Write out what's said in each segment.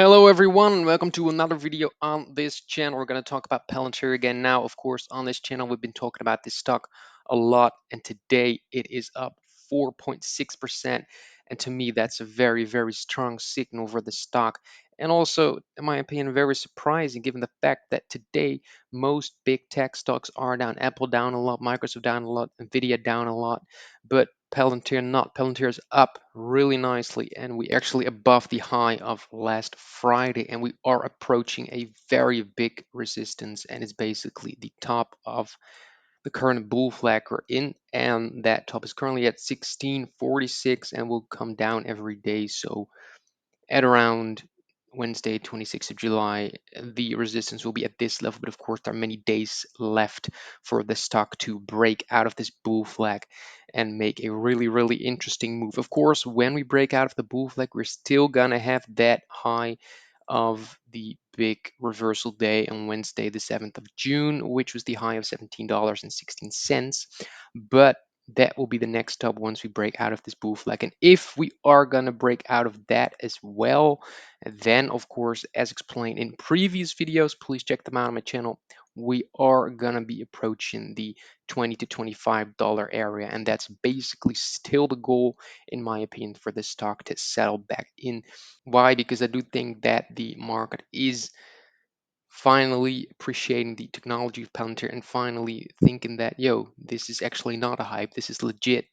Hello everyone, and welcome to another video on this channel. We're going to talk about Palantir again. Now, of course, on this channel we've been talking about this stock a lot, and today it is up 4.6%. And to me, that's a very strong signal for the stock. And also, in my opinion, very surprising given the fact that today most big tech stocks are down. Apple down a lot, Microsoft down a lot, Nvidia down a lot, but Palantir not. Palantir is up really nicely, and we actually above the high of last Friday, and we are approaching a very big resistance, and it's basically the top of the current bull flag we're in, and that top is currently at 1646 and will come down every day. So at around Wednesday, 26th of July, the resistance will be at this level. But of course, there are many days left for the stock to break out of this bull flag and make a really interesting move. Of course, when we break out of the bull flag, we're still gonna have that high of the big reversal day on Wednesday, the 7th of June, which was the high of $17.16. But that will be the next stop once we break out of this bull flag. And if we are going to break out of that as well, then of course, as explained in previous videos, please check them out on my channel, we are going to be approaching the $20 to $25 area. And that's basically still the goal, in my opinion, for the stock to settle back in. Why? Because I do think that the market is finally appreciating the technology of Palantir and finally thinking that, yo, this is actually not a hype, this is legit.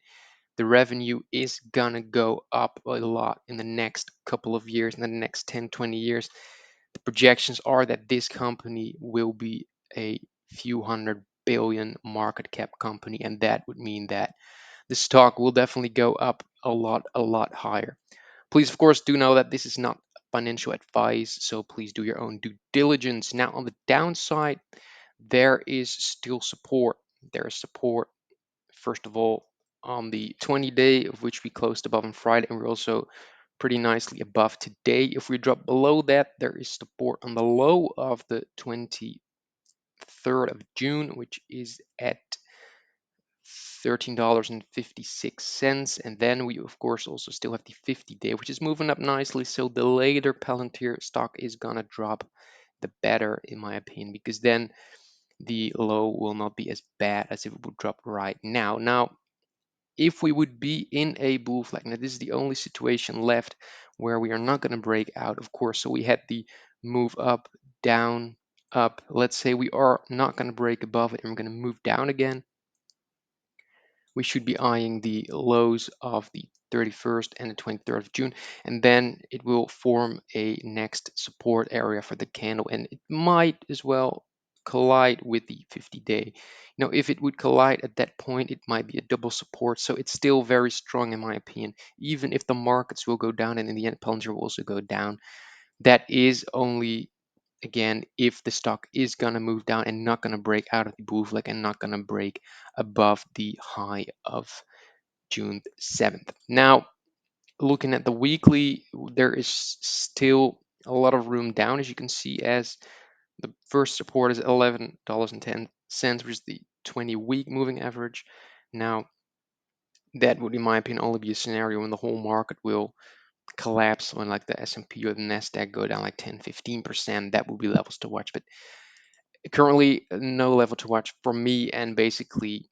The revenue is gonna go up a lot in the next couple of years, in the next 10, 20 years. The projections are that this company will be a few hundred billion market cap company, and that would mean that the stock will definitely go up a lot higher. Please, of course, do know that this is not financial advice, so please do your own due diligence. Now, on the downside, there is still support. There is support, first of all, on the 20-day, of which we closed above on Friday, and we're also pretty nicely above today. If we drop below that, there is support on the low of the 23rd of June, which is at $13.56. And then we, of course, also still have the 50-day, which is moving up nicely. So the later Palantir stock is going to drop, the better, in my opinion, because then the low will not be as bad as if it would drop right now. Now, if we would be in a bull flag, now this is the only situation left where we are not going to break out, of course. So we had the move up, down, up. Let's say we are not going to break above it and we're going to move down again. We should be eyeing the lows of the 31st and the 23rd of June, and then it will form a next support area for the candle, and it might as well collide with the 50-day. If it would collide at that point, it might be a double support, so it's still very strong in my opinion, even if the markets will go down, and in the end Palantir will also go down. That is only, again, if the stock is going to move down and not going to break out of the bull flag and not going to break above the high of June 7th. Now, looking at the weekly, there is still a lot of room down, as you can see, as the first support is $11.10, which is the 20-week moving average. Now, that would, in my opinion, only be a scenario when the whole market will collapse, when like the S&P or the Nasdaq go down like 10-15%. That would be levels to watch, but currently no level to watch for me. And basically,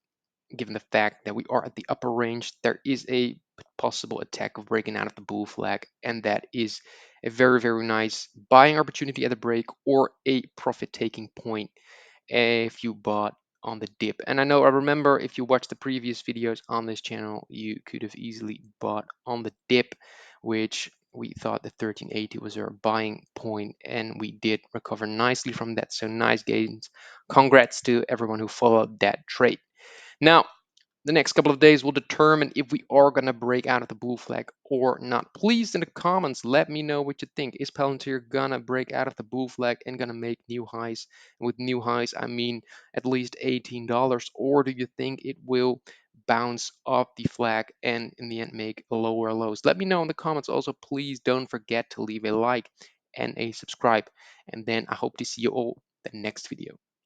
given the fact that we are at the upper range, there is a possible attack of breaking out of the bull flag, and that is a very nice buying opportunity at the break or a profit taking point if you bought on the dip. And I remember, if you watched the previous videos on this channel, you could have easily bought on the dip, which we thought the 1380 was our buying point, and we did recover nicely from that. So nice gains. Congrats to everyone who followed that trade. Now, the next couple of days will determine if we are going to break out of the bull flag or not. Please, in the comments, let me know what you think. Is Palantir going to break out of the bull flag and going to make new highs? And with new highs, I mean at least $18. Or do you think it will bounce off the flag and in the end make lower lows? Let me know in the comments. Also, please don't forget to leave a like and a subscribe. And then I hope to see you all the next video.